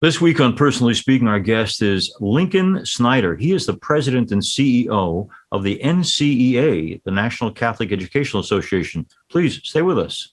This week on Personally Speaking, our guest is Lincoln Snyder. He is the president and CEO of the NCEA, the National Catholic Educational Association. Please stay with us.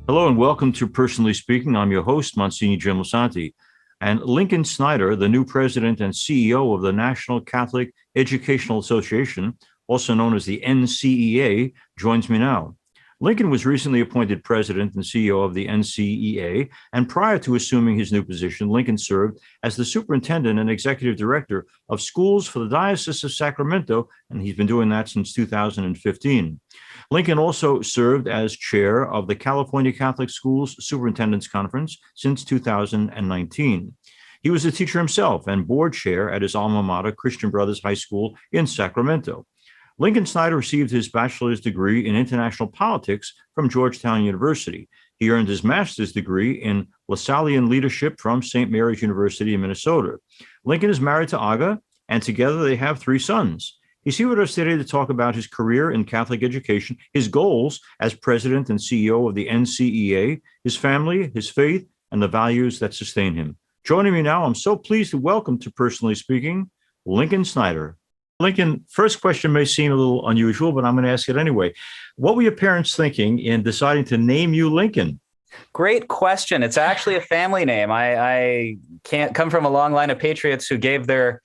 Hello and welcome to Personally Speaking. I'm your host, Msgr Jim Lisante. And Lincoln Snyder, the new president and CEO of the National Catholic Educational Association, also known as the NCEA, joins me now. Lincoln was recently appointed president and CEO of the NCEA, and prior to assuming his new position, Lincoln served as the superintendent and executive director of schools for the Diocese of Sacramento, and he's been doing that since 2015. Lincoln also served as chair of the California Catholic Schools Superintendents Conference since 2019. He was a teacher himself and board chair at his alma mater, Christian Brothers High School in Sacramento. Lincoln Snyder received his bachelor's degree in international politics from Georgetown University. He earned his master's degree in Lasallian leadership from St. Mary's University in Minnesota. Lincoln is married to Aga, and together they have three sons. He's here with us today to talk about his career in Catholic education, his goals as president and CEO of the NCEA, his family, his faith, and the values that sustain him. Joining me now, I'm so pleased to welcome to Personally Speaking, Lincoln Snyder. Lincoln, first question may seem a little unusual, but I'm going to ask it anyway. What were your parents thinking in deciding to name you Lincoln? Great question. It's actually a family name. I can't come from a long line of patriots who gave their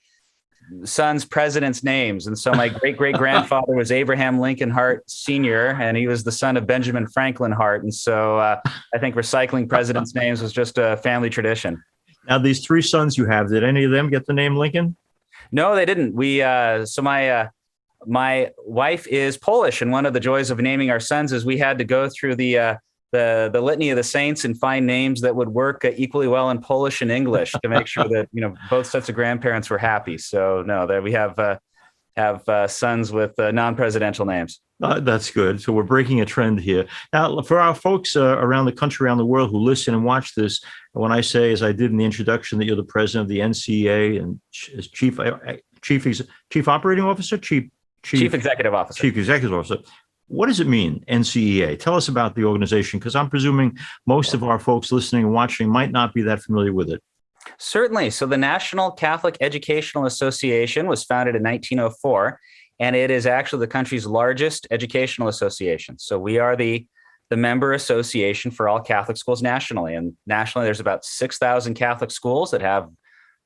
sons presidents' names. And so my great-great-grandfather was Abraham Lincoln Hart Sr., and he was the son of Benjamin Franklin Hart. And so I think recycling presidents' names was just a family tradition. Now, these three sons you have, did any of them get the name Lincoln? No, they didn't. My wife is Polish, and one of the joys of naming our sons is we had to go through the litany of the saints and find names that would work equally well in Polish and English to make sure that both sets of grandparents were happy. So no, that we have sons with non-presidential names. That's good. So we're breaking a trend here. Now, for our folks around the country, around the world who listen and watch this, when I say, as I did in the introduction, that you're the president of the NCEA and chief operating officer, chief executive officer, chief executive officer. What does it mean, NCEA? Tell us about the organization, because I'm presuming most of our folks listening and watching might not be that familiar with it. Certainly. So the National Catholic Educational Association was founded in 1904, and it is actually the country's largest educational association. So we are the member association for all Catholic schools nationally. And nationally, there's about 6,000 Catholic schools that have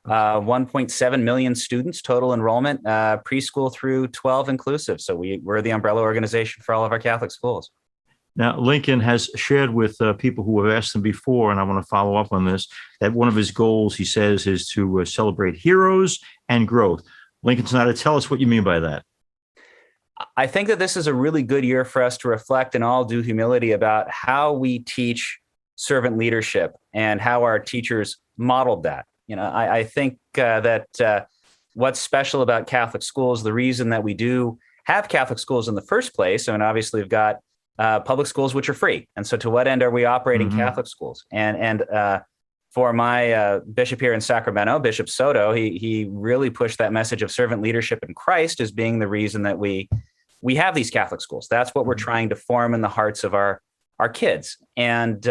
1.7 million students total enrollment, preschool through 12 inclusive. So we're the umbrella organization for all of our Catholic schools. Now, Lincoln has shared with people who have asked him before, and I want to follow up on this, that one of his goals, he says, is to celebrate heroes and growth. Lincoln Snyder, tell us what you mean by that. I think that this is a really good year for us to reflect in all due humility about how we teach servant leadership and how our teachers modeled that. I think that what's special about Catholic schools, the reason that we do have Catholic schools in the first place, I mean, obviously we've got public schools which are free. And so to what end are we operating Catholic schools? And for my bishop here in Sacramento, Bishop Soto, he really pushed that message of servant leadership in Christ as being the reason that we have these Catholic schools. That's what we're trying to form in the hearts of our kids. And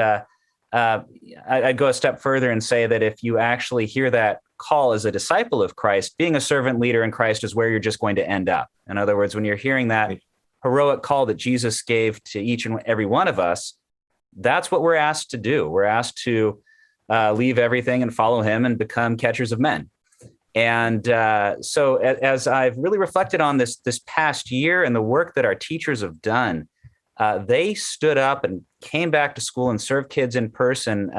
I'd go a step further and say that if you actually hear that call as a disciple of Christ, being a servant leader in Christ is where you're just going to end up. In other words, when you're hearing that heroic call that Jesus gave to each and every one of us, that's what we're asked to do. We're asked to leave everything and follow him and become catchers of men. And so as I've really reflected on this past year and the work that our teachers have done, they stood up and came back to school and served kids in person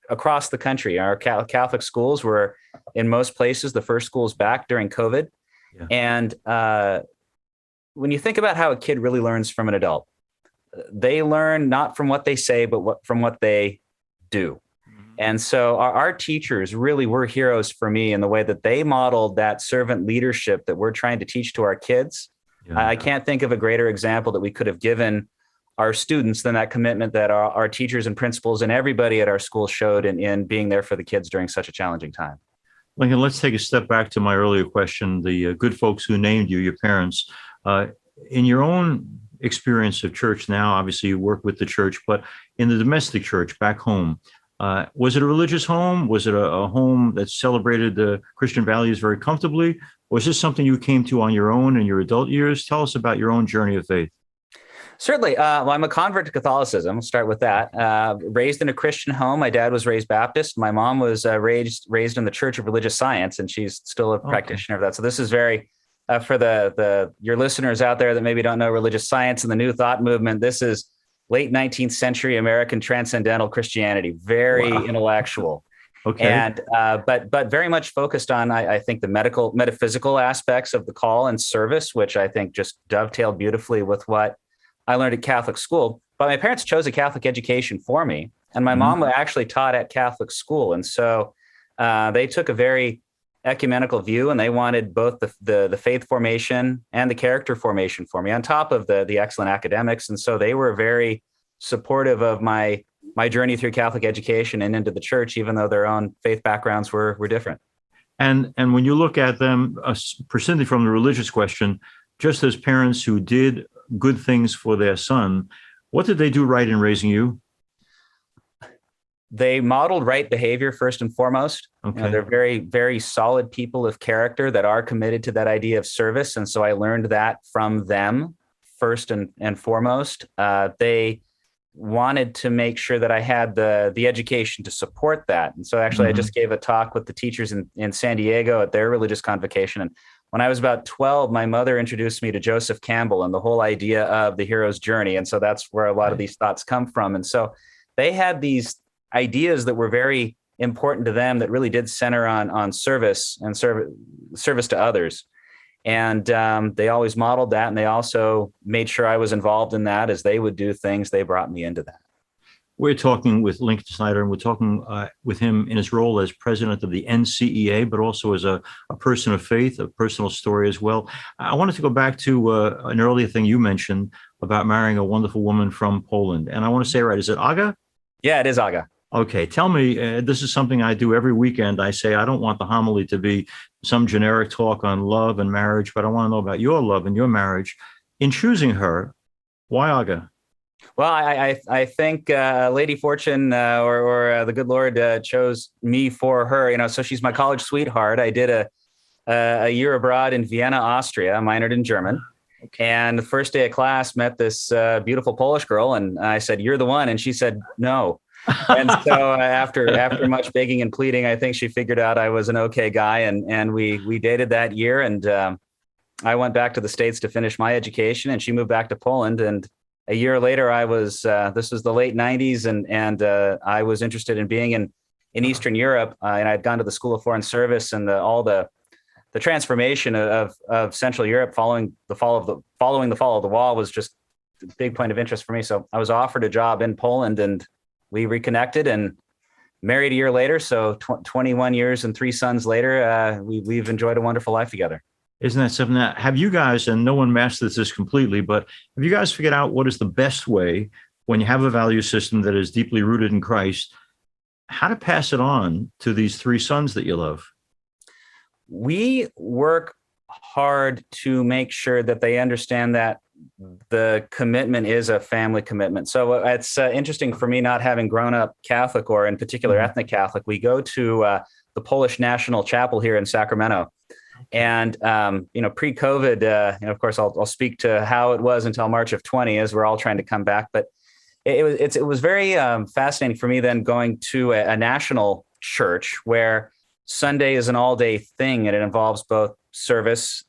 across the country. Our Catholic schools were, in most places, the first schools back during COVID. Yeah. And when you think about how a kid really learns from an adult, they learn not from what they say, but from what they do. And so our teachers really were heroes for me in the way that they modeled that servant leadership that we're trying to teach to our kids. Yeah. I can't think of a greater example that we could have given our students than that commitment that our teachers and principals and everybody at our school showed in being there for the kids during such a challenging time. Lincoln, let's take a step back to my earlier question. The good folks who named you, your parents, in your own experience of church now, obviously you work with the church, but in the domestic church back home, was it a religious home? Was it a home that celebrated the Christian values very comfortably? Or is this something you came to on your own in your adult years? Tell us about your own journey of faith. Certainly. Well, I'm a convert to Catholicism. We'll start with that. Raised in a Christian home. My dad was raised Baptist. My mom was raised in the Church of Religious Science, and she's still a practitioner of that. So this is very, for your listeners out there that maybe don't know religious science and the New Thought movement, this is late 19th century American transcendental Christianity, very intellectual. Okay. And but very much focused on, I think, the metaphysical aspects of the call and service, which I think just dovetailed beautifully with what I learned at Catholic school. But my parents chose a Catholic education for me, and my mom actually taught at Catholic school, and so they took a very ecumenical view, and they wanted both the faith formation and the character formation for me, on top of the excellent academics. And so they were very supportive of my journey through Catholic education and into the church, even though their own faith backgrounds were different. And when you look at them, presumably from the religious question, just as parents who did good things for their son, what did they do right in raising you? They modeled right behavior first and foremost. Okay. They're very, very solid people of character that are committed to that idea of service. And so I learned that from them first and foremost. They wanted to make sure that I had the education to support that. And so actually I just gave a talk with the teachers in San Diego at their religious convocation. And when I was about 12, my mother introduced me to Joseph Campbell and the whole idea of the hero's journey. And so that's where a lot of these thoughts come from. And so they had these ideas that were very important to them that really did center on service and service to others. And they always modeled that. And they also made sure I was involved in that. As they would do things, they brought me into that. We're talking with Lincoln Snyder, and we're talking with him in his role as president of the NCEA, but also as a person of faith, a personal story as well. I wanted to go back to an earlier thing you mentioned about marrying a wonderful woman from Poland. And I want to say, right, is it Aga? Yeah, it is Aga. Okay, tell me, this is something I do every weekend. I say, I don't want the homily to be some generic talk on love and marriage, but I want to know about your love and your marriage. In choosing her, why Aga? Well, I think Lady Fortune or the good Lord chose me for her. So she's my college sweetheart. I did a year abroad in Vienna, Austria, minored in German. And the first day of class, met this beautiful Polish girl, and I said, "You're the one," and she said, "No." And so after much begging and pleading, I think she figured out I was an okay guy, and we dated that year. And I went back to the States to finish my education, and she moved back to Poland. And a year later, I was this was the late 90s, and I was interested in being in Eastern Europe, and I'd gone to the School of Foreign Service, and all the transformation of Central Europe following the fall of the wall was just a big point of interest for me. So I was offered a job in Poland, and we reconnected and married a year later. So 21 years and 3 sons later, we've enjoyed a wonderful life together. Isn't that something that, have you guys, and no one masters this completely, but have you guys figured out what is the best way when you have a value system that is deeply rooted in Christ, how to pass it on to these 3 sons that you love? We work hard to make sure that they understand that the commitment is a family commitment. So it's interesting for me, not having grown up Catholic, or in particular ethnic Catholic. We go to the Polish National Chapel here in Sacramento. And, pre-COVID, of course, I'll speak to how it was until March of 20, as we're all trying to come back. But it was very fascinating for me then going to a national church where Sunday is an all-day thing, and it involves both service.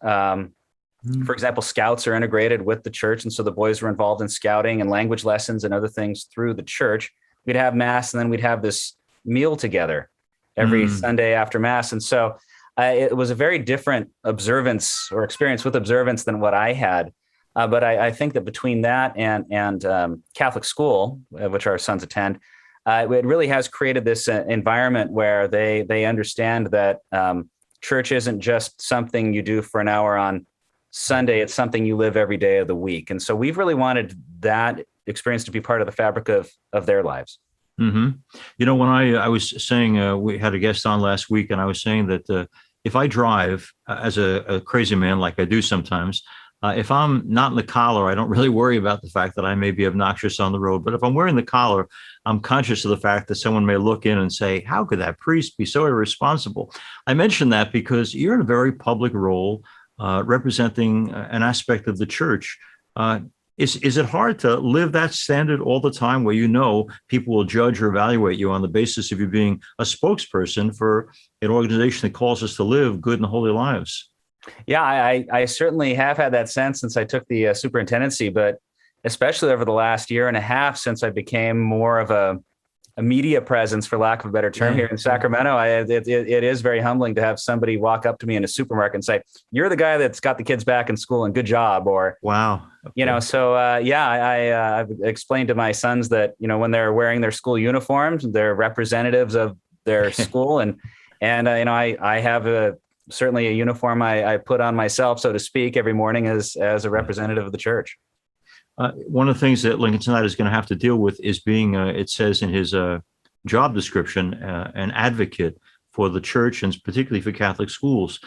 For example, scouts are integrated with the church. And so the boys were involved in scouting and language lessons and other things through the church. We'd have mass, and then we'd have this meal together every Sunday after mass. And so it was a very different observance or experience with observance than what I had. But I think that between that and Catholic school, which our sons attend, it really has created this environment where they understand that church isn't just something you do for an hour on Sunday. It's something you live every day of the week. And so we've really wanted that experience to be part of the fabric of their lives. Hmm. When I was saying, we had a guest on last week, and I was saying that if I drive as a crazy man, like I do sometimes, if I'm not in the collar, I don't really worry about the fact that I may be obnoxious on the road. But if I'm wearing the collar, I'm conscious of the fact that someone may look in and say, how could that priest be so irresponsible? I mention that because you're in a very public role, representing an aspect of the church. Is it hard to live that standard all the time, where people will judge or evaluate you on the basis of you being a spokesperson for an organization that calls us to live good and holy lives? Yeah, I certainly have had that sense since I took the superintendency, but especially over the last year and a half since I became more of a media presence, for lack of a better term, here in Sacramento. It is very humbling to have somebody walk up to me in a supermarket and say, "You're the guy that's got the kids back in school, and good job." Or, wow, okay. I've explained to my sons that when they're wearing their school uniforms, they're representatives of their school, and I have certainly a uniform I put on myself, so to speak, every morning as a representative of the church. One of the things that Lincoln Snyder is going to have to deal with is being, it says in his job description, an advocate for the church, and particularly for Catholic schools.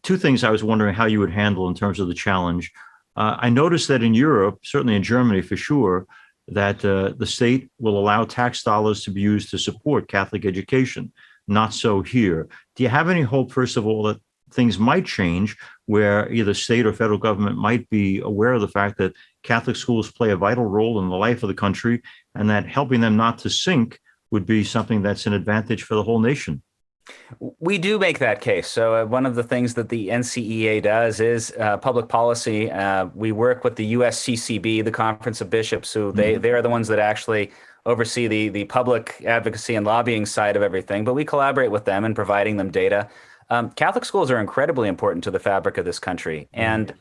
Two things I was wondering how you would handle in terms of the challenge. I noticed that in Europe, certainly in Germany for sure, that the state will allow tax dollars to be used to support Catholic education. Not so here. Do you have any hope, first of all, that things might change, where either state or federal government might be aware of the fact that Catholic schools play a vital role in the life of the country, and that helping them not to sink would be something that's an advantage for the whole nation? We do make that case. So one of the things that the NCEA does is public policy. We work with the USCCB, the Conference of Bishops, who they are the ones that actually oversee the public advocacy and lobbying side of everything. But we collaborate with them in providing them data. Catholic schools are incredibly important to the fabric of this country. And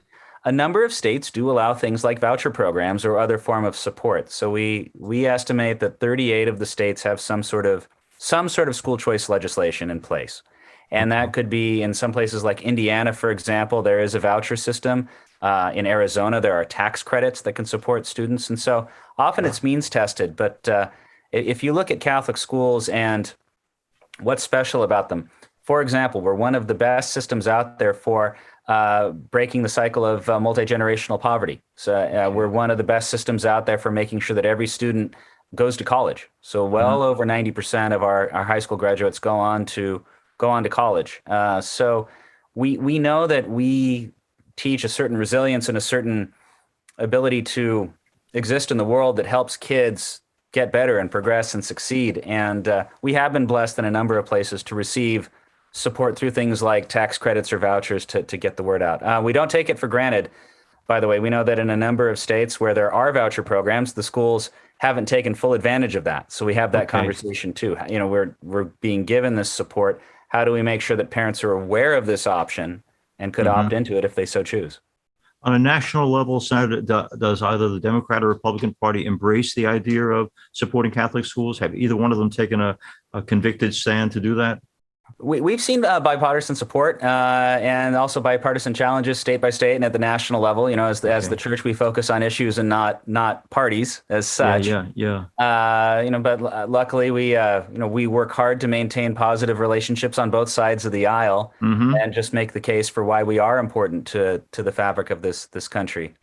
a number of states do allow things like voucher programs or other form of support. So we estimate that 38 of the states have some sort of school choice legislation in place. And that could be in some places like Indiana, for example, there is a voucher system. In Arizona, there are tax credits that can support students. And so often it's means tested. But if you look at Catholic schools and what's special about them, for example, we're one of the best systems out there for breaking the cycle of multi-generational poverty. So we're one of the best systems out there for making sure that every student goes to college. So well over 90% of our high school graduates go on to college. So we know that we teach a certain resilience and a certain ability to exist in the world that helps kids get better and progress and succeed. And we have been blessed in a number of places to receive support through things like tax credits or vouchers to get the word out. We don't take it for granted, by the way. We know that in a number of states where there are voucher programs, the schools haven't taken full advantage of that. So we have that conversation too. We're being given this support. How do we make sure that parents are aware of this option and could opt into it if they so choose? On a national level, Senator, does either the Democrat or Republican Party embrace the idea of supporting Catholic schools? Have either one of them taken a convicted stand to do that? We've seen bipartisan support and also bipartisan challenges state by state and at the national level. As the church, we focus on issues and not parties as such. Yeah. But luckily, we work hard to maintain positive relationships on both sides of the aisle and just make the case for why we are important to the fabric of this country.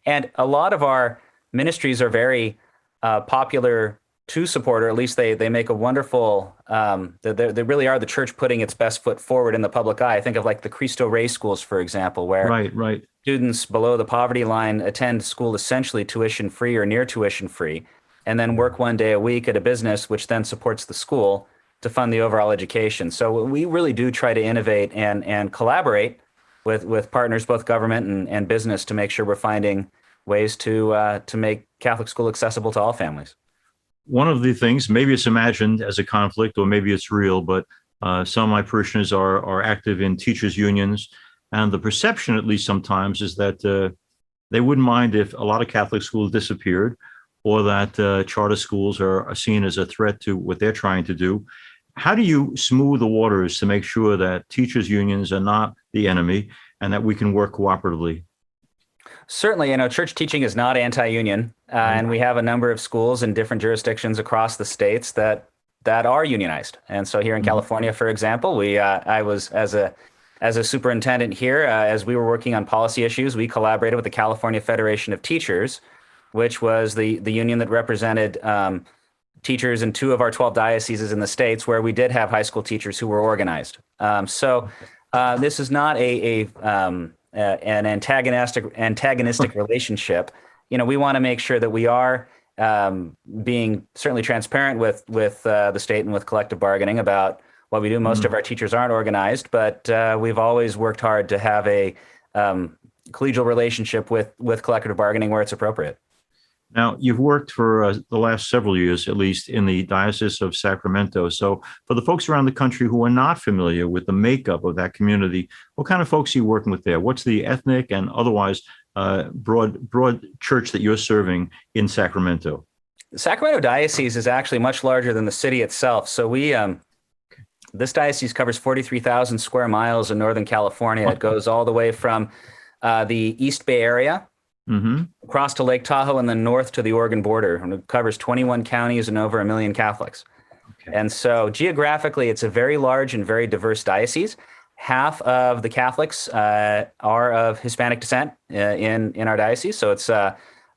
And a lot of our ministries are very popular to support, or at least they make a wonderful, they really are the church putting its best foot forward in the public eye. I think of like the Cristo Rey schools, for example, where right. students below the poverty line attend school essentially tuition free or near tuition free, and then work one day a week at a business, which then supports the school to fund the overall education. So we really do try to innovate and collaborate with partners, both government and business, to make sure we're finding ways to make Catholic school accessible to all families. One of the things, maybe it's imagined as a conflict or maybe it's real, but some of my parishioners are active in teachers' unions. And the perception, at least sometimes, is that They wouldn't mind if a lot of Catholic schools disappeared, or that charter schools are seen as a threat to what they're trying to do. How do you smooth the waters to make sure that teachers' unions are not the enemy and that we can work cooperatively? Certainly, church teaching is not anti-union, and we have a number of schools in different jurisdictions across the states that are unionized. And so here in Mhm. California, for example, I was as a superintendent here, as we were working on policy issues, we collaborated with the California Federation of Teachers, which was the union that represented teachers in 2 of our 12 dioceses in the states, where we did have high school teachers who were organized. This is not an antagonistic relationship. We want to make sure that we are being certainly transparent with the state and with collective bargaining about what we do. Most of our teachers aren't organized, but we've always worked hard to have a collegial relationship with collective bargaining where it's appropriate. Now, you've worked for the last several years, at least, in the Diocese of Sacramento. So, for the folks around the country who are not familiar with the makeup of that community, what kind of folks are you working with there? What's the ethnic and otherwise broad church that you're serving in Sacramento? The Sacramento Diocese is actually much larger than the city itself. So this diocese covers 43,000 square miles in Northern California. It goes all the way from the East Bay area across to Lake Tahoe and then north to the Oregon border. And it covers 21 counties and over 1 million Catholics. Okay. And so geographically, it's a very large and very diverse diocese. Half of the Catholics are of Hispanic descent in our diocese. So it's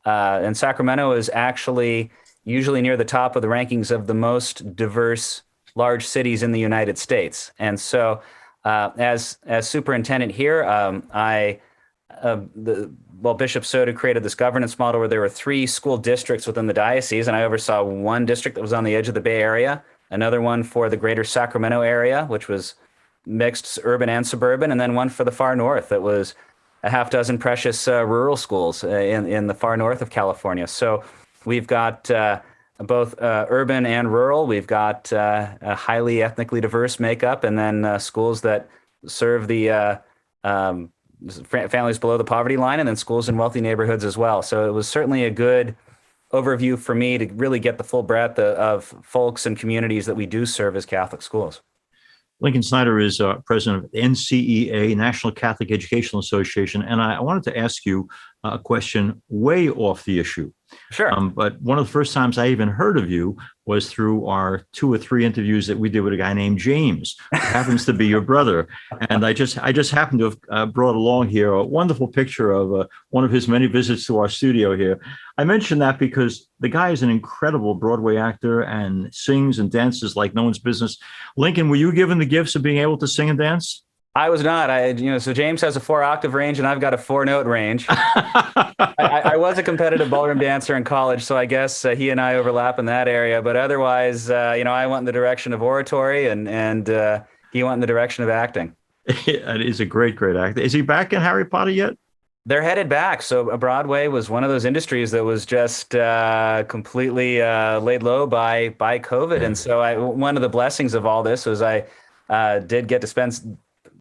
and Sacramento is actually usually near the top of the rankings of the most diverse large cities in the United States. And so as superintendent here, Bishop Soto created this governance model where there were 3 school districts within the diocese, and I oversaw one district that was on the edge of the Bay Area, another one for the greater Sacramento area, which was mixed urban and suburban, and then one for the far north that was a half dozen precious rural schools in the far north of California. So we've got both urban and rural. We've got a highly ethnically diverse makeup, and then schools that serve the families below the poverty line, and then schools in wealthy neighborhoods as well. So it was certainly a good overview for me to really get the full breadth of folks and communities that we do serve as Catholic schools. Lincoln Snyder is president of NCEA, National Catholic Educational Association, and I wanted to ask you a question way off the issue. Sure. But one of the first times I even heard of you was through our 2 or 3 interviews that we did with a guy named James, who happens to be your brother. And I just happened to have brought along here a wonderful picture of one of his many visits to our studio here. I mentioned that because the guy is an incredible Broadway actor and sings and dances like no one's business. Lincoln, were you given the gifts of being able to sing and dance? I was not. So James has a 4-octave range, and I've got a 4-note range. I was a competitive ballroom dancer in college, so I guess he and I overlap in that area. But otherwise, I went in the direction of oratory, and he went in the direction of acting. It is a great, great actor. Is he back in Harry Potter yet? They're headed back. So Broadway was one of those industries that was just completely laid low by COVID. And so one of the blessings of all this was I did get to spend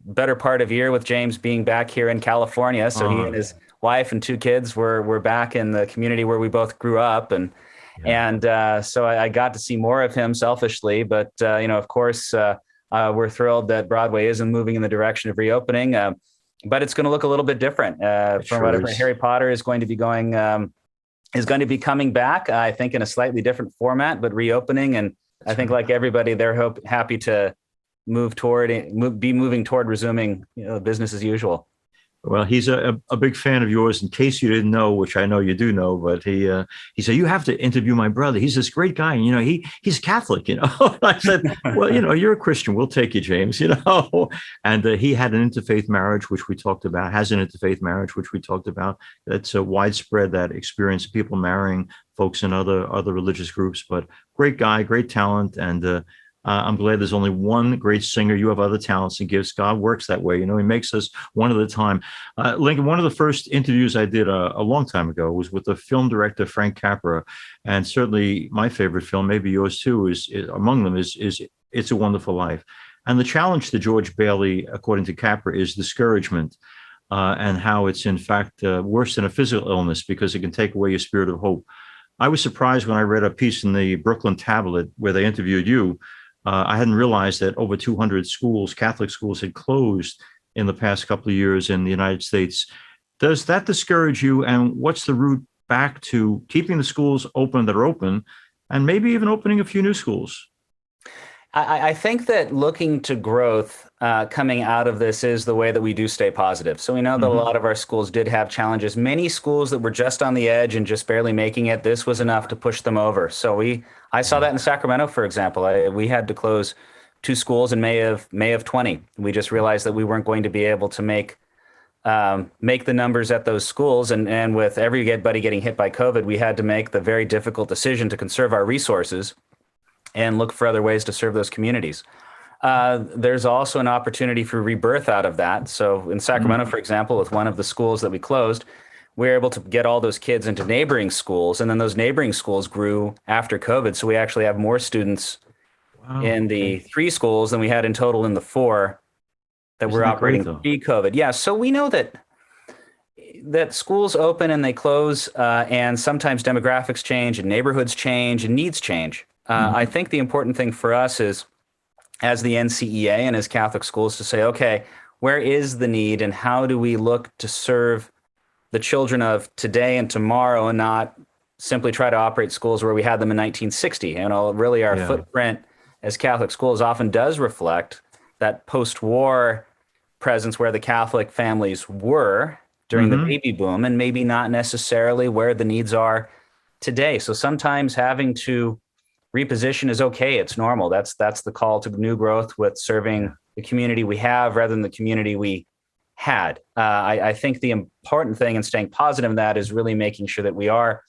better part of a year with James being back here in California. So he and his wife and 2 kids were back in the community where we both grew up. And so I got to see more of him selfishly. But, of course, we're thrilled that Broadway isn't moving in the direction of reopening. But it's going to look a little bit different from whatever Harry Potter is going to be coming back, I think, in a slightly different format, but reopening. And I think, like everybody, they're happy to be moving toward resuming business as usual. Well, he's a big fan of yours. In case you didn't know, which I know you do know, but he said, you have to interview my brother. He's this great guy. And, he's Catholic, I said, well, you're a Christian. We'll take you, James, And he had an interfaith marriage, which we talked about, has an interfaith marriage, which we talked about. That's widespread, that experience, people marrying folks in other religious groups. But great guy, great talent. And I'm glad there's only one great singer. You have other talents and gifts. God works that way. He makes us one at a time. Lincoln, one of the first interviews I did a long time ago was with the film director, Frank Capra. And certainly my favorite film, maybe yours too, is among them is It's a Wonderful Life. And the challenge to George Bailey, according to Capra, is discouragement. and how it's in fact worse than a physical illness because it can take away your spirit of hope. I was surprised when I read a piece in the Brooklyn Tablet where they interviewed you. I hadn't realized that over 200 schools, Catholic schools, had closed in the past couple of years in the United States. Does that discourage you? And what's the route back to keeping the schools open that are open and maybe even opening a few new schools? I think that looking to growth coming out of this is the way that we do stay positive. So we know that a lot of our schools did have challenges. Many schools that were just on the edge and just barely making it, this was enough to push them over. So I saw that in Sacramento, for example. We had to close 2 schools in May of 20. We just realized that we weren't going to be able to make the numbers at those schools. And with everybody getting hit by COVID, we had to make the very difficult decision to conserve our resources and look for other ways to serve those communities. There's also an opportunity for rebirth out of that. So in Sacramento, for example, with one of the schools that we closed, we were able to get all those kids into neighboring schools. And then those neighboring schools grew after COVID. So we actually have more students in the 3 schools than we had in total in the 4 that were operating pre-COVID. Yeah. So we know that schools open and they close, and sometimes demographics change and neighborhoods change and needs change. I think the important thing for us is, as the NCEA and as Catholic schools, to say, okay, where is the need and how do we look to serve the children of today and tomorrow and not simply try to operate schools where we had them in 1960. Really our footprint as Catholic schools often does reflect that post-war presence where the Catholic families were during the baby boom and maybe not necessarily where the needs are today. So sometimes having to reposition is okay. It's normal. That's the call to new growth with serving the community we have rather than the community we had. I think the important thing in staying positive in that is really making sure that we are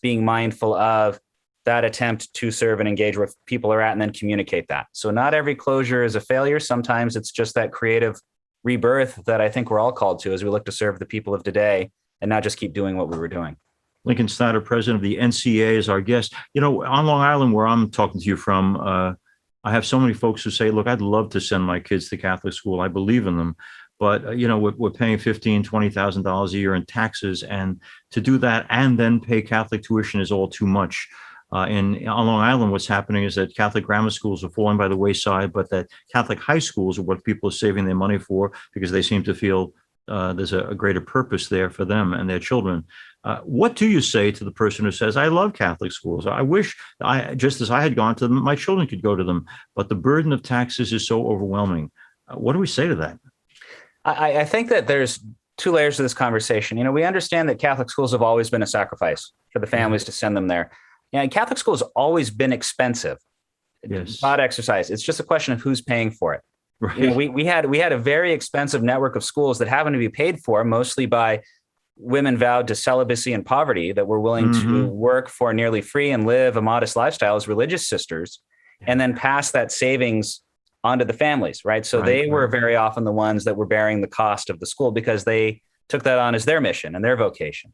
being mindful of that attempt to serve and engage where people are at and then communicate that. So not every closure is a failure. Sometimes it's just that creative rebirth that I think we're all called to as we look to serve the people of today and not just keep doing what we were doing. Lincoln Snyder, president of the NCEA, is our guest. On Long Island, where I'm talking to you from, I have so many folks who say, look, I'd love to send my kids to Catholic school. I believe in them. But, we're paying $15,000, $20,000 a year in taxes. And to do that and then pay Catholic tuition is all too much. On Long Island, what's happening is that Catholic grammar schools are falling by the wayside, but that Catholic high schools are what people are saving their money for because they seem to feel there's a greater purpose there for them and their children. What do you say to the person who says, I love Catholic schools. I wish just as I had gone to them, my children could go to them, but the burden of taxes is so overwhelming. What do we say to that? I think that there's 2 layers to this conversation. We understand that Catholic schools have always been a sacrifice for the families to send them there. Catholic school has always been expensive. It's not exercise. It's just a question of who's paying for it. Right. We had a very expensive network of schools that happened to be paid for mostly by women vowed to celibacy and poverty that were willing to work for nearly free and live a modest lifestyle as religious sisters, and then pass that savings onto the families, right? So they were very often the ones that were bearing the cost of the school because they took that on as their mission and their vocation.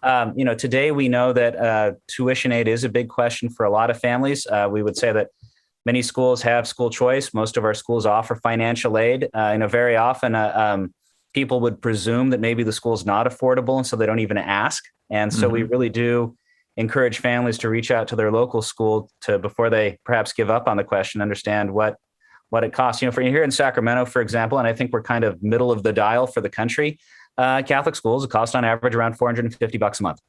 Today we know that tuition aid is a big question for a lot of families. We would say that many schools have school choice. Most of our schools offer financial aid. Very often people would presume that maybe the school is not affordable, and so they don't even ask. And so we really do encourage families to reach out to their local school before they perhaps give up on the question, understand what it costs. For here in Sacramento, for example, and I think we're kind of middle of the dial for the country, Catholic schools cost on average around $450 a month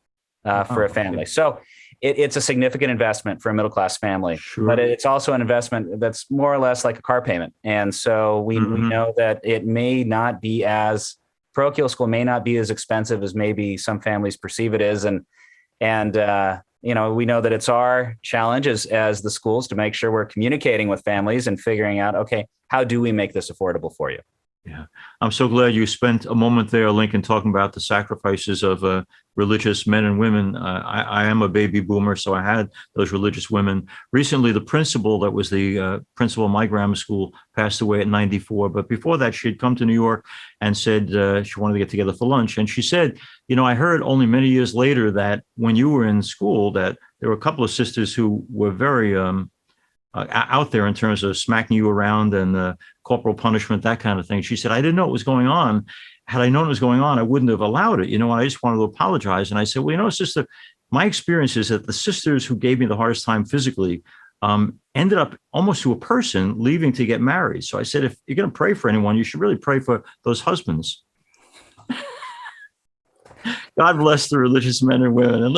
for a family. So it's a significant investment for a middle-class family, but it's also an investment that's more or less like a car payment. And so we know that it may not be parochial school may not be as expensive as maybe some families perceive it is. And we know that it's our challenge as the schools to make sure we're communicating with families and figuring out, okay, how do we make this affordable for you? Yeah, I'm so glad you spent a moment there, Lincoln, talking about the sacrifices of religious men and women. I am a baby boomer, so I had those religious women. Recently, the principal that was the principal of my grammar school passed away at 94. But before that, she had come to New York and said she wanted to get together for lunch. And she said, I heard only many years later that when you were in school, that there were a couple of sisters who were very out there in terms of smacking you around and corporal punishment, that kind of thing. She said, I didn't know what was going on. Had I known it was going on, I wouldn't have allowed it. I just wanted to apologize. And I said, well, sister, my experience is that the sisters who gave me the hardest time physically ended up almost to a person leaving to get married. So I said, if you're going to pray for anyone, you should really pray for those husbands. God bless the religious men and women. And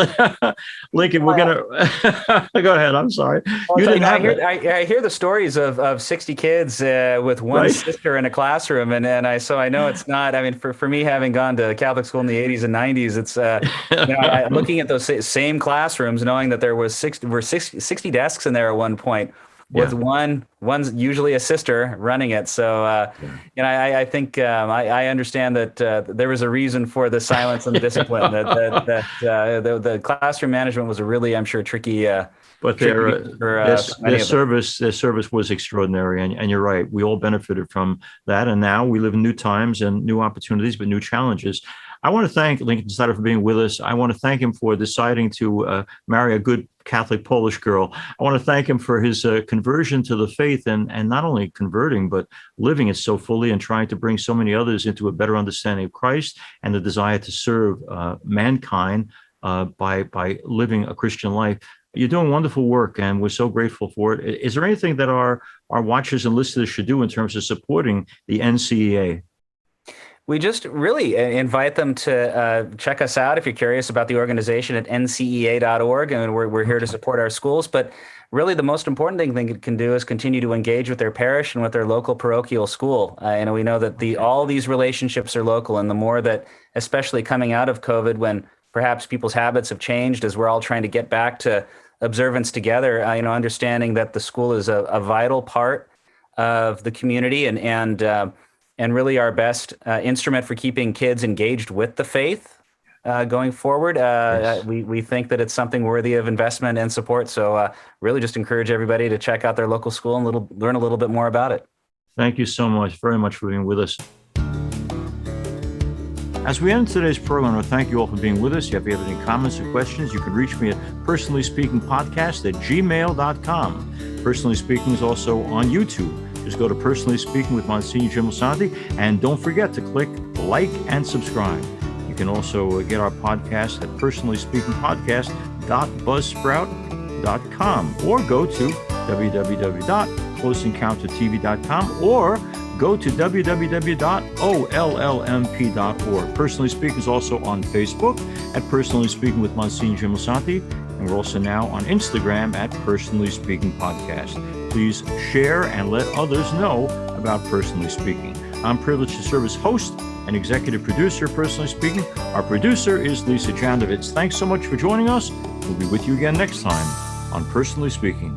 Lincoln, we're going to go ahead. I'm sorry. Well, I hear the stories of 60 kids with one sister in a classroom. And I know it's not, for me, having gone to Catholic school in the 80s and 90s, it's looking at those same classrooms, knowing that there were 60 desks in there at one point. With one's usually a sister running it. So, I think I understand that there was a reason for the silence and the discipline. The classroom management was a really, I'm sure, tricky. But their service was extraordinary, and you're right. We all benefited from that, and now we live in new times and new opportunities, but new challenges. I want to thank Lincoln Snyder for being with us. I want to thank him for deciding to marry a good Catholic Polish girl. I want to thank him for his conversion to the faith, and not only converting, but living it so fully and trying to bring so many others into a better understanding of Christ and the desire to serve mankind by living a Christian life. You're doing wonderful work, and we're so grateful for it. Is there anything that our watchers and listeners should do in terms of supporting the NCEA? We just really invite them to check us out if you're curious about the organization at ncea.org, and we're here to support our schools. But really, the most important thing they can do is continue to engage with their parish and with their local parochial school. We know that all these relationships are local, and the more that, especially coming out of COVID, when perhaps people's habits have changed as we're all trying to get back to observance together, understanding that the school is a vital part of the community and really our best instrument for keeping kids engaged with the faith going forward. We think that it's something worthy of investment and support. So really just encourage everybody to check out their local school and learn a little bit more about it. Thank you so much, very much for being with us. As we end today's program, I want to thank you all for being with us. If you have any comments or questions, you can reach me at personallyspeakingpodcast@gmail.com. Personally Speaking is also on YouTube. Just go to Personally Speaking with Msgr Jim Lisante, and don't forget to click like and subscribe. You can also get our podcast at personallyspeakingpodcast.buzzsprout.com, or go to www.closeencountertv.com, or go to www.ollmp.org. Personally Speaking is also on Facebook at Personally Speaking with Msgr Jim Lisante, and we're also now on Instagram at Personally Speaking Podcast. Please share and let others know about Personally Speaking. I'm privileged to serve as host and executive producer of Personally Speaking. Our producer is Lisa Jandovitz. Thanks so much for joining us. We'll be with you again next time on Personally Speaking.